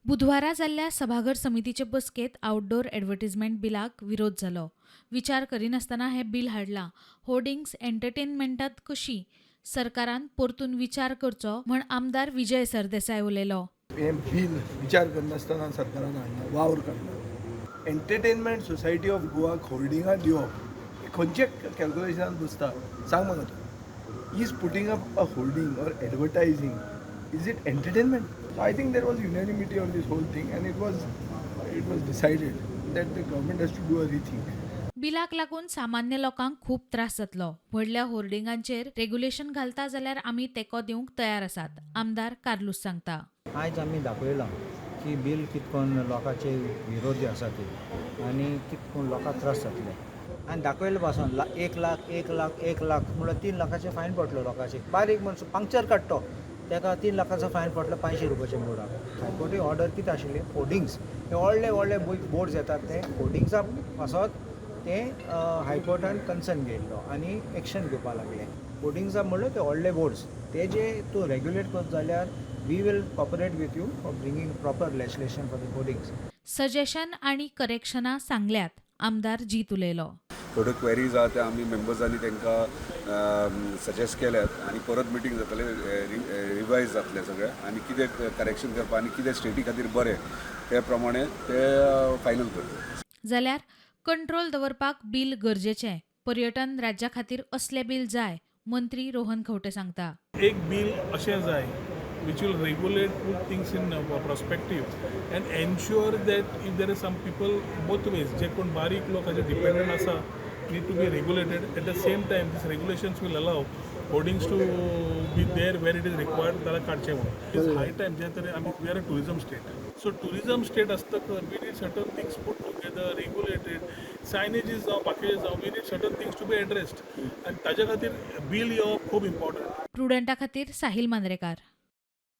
बुधवारा जाल्ल्या सभाघर समितीचे बसकेत आउटडोर एडव्हर्टिजमेंट बिलाक विरोध जालो. विचार करिनासतना हे बिल हाडलां. होर्डिंग्स एंटरटेनमेंटांत कशी सरकारान परतून विचार करचो म्हण आमदार विजय सरदेसाय उलयलो. हे बिल विचार करनासतना सरकारान हाडला, वावर काडला. एंटरटेनमेंट सोसायटी ऑफ गोवाक होल्डिंगां दिवप खंयचे कॅल्क्युलेशनान बसता सांग म्हाका तूं. Is putting up a hoarding or advertising, is it entertainment? So I think there was unanimity on this whole thing and it was decided that the government has to do a rethink. बिलाक लागून सामान्य लोकांक खूप त्रास जातलो. व्हडल्या होर्डिंगांचेर regulation घालता जाल्यार आमी तेको दिवंक तयार आसात, आमदार कार्लूस सांगता. आयज आमी दाखयलां की बिल कितकोन लोकांचे विरोधी आसा ती आनी कितकोन लोकांक त्रास जातले. आनी दाखयले पासून 1 लाख 1 लाख 1 लाख म्हणल्यार 3 लाखाचे फायन पडलो लोकांचे. बारीक मनसो पंक्चर काडटो ताका 3 लाखाचो फायन पडलो 500 रुपयाचे बोर्डाक. हायकोर्टी ऑर्डर कितें आशिल्ली, होर्डिंग्स हे व्हडले व्हडले बोर्ड्स येतात ते होर्डिंग्सा पासत ते हायकोर्टान कन्सर्न घेयल्लो आनी एक्शन घेवपाक लागले. होर्डिंग्सा म्हणल्यार ते व्हडले बोर्ड्स ते जे तूं रेग्युलेट करता जाल्यार we will cooperate with you for bringing proper legislation for the hoardings. Suggestion आनी करेक्शनां सांगल्यात, आमदार जीत उलयलो. थोड्यो क्वेरीज आहा त्या आमी मेंबर्सांनी तांकां सजेस्ट केल्यात आनी परत मिटींग जातले, रिवायज जातले सगळे आनी कितें करेक्शन करपा आनी कितें स्टेटी खातीर बरें ते प्रमाणे ते फायनल करतले. जाल्यार कंट्रोल दवरपाक बिल गरजेचें. पर्यटन राज्या खातीर असले बिल जाय, मंत्री रोहन खंवटे सांगता. एक बिल अशें जाय which will regulate, put things in perspective and ensure that if there is some people both ways जे कोण बारीक लोक जे dependent आसा need to be regulated. At the same time these regulations will allow hoardings to be there where it is required त्याला काडचे म्हणून. It's high time जे तरी आमी we are a tourism state. So tourism state आसतकर we need certain things put together, regulated, signages जावं packages जावं we need certain things to be addressed and ताज्या खातीर बिल येवप खूब important. प्रुडंटा खातीर साहिल मांद्रेकार.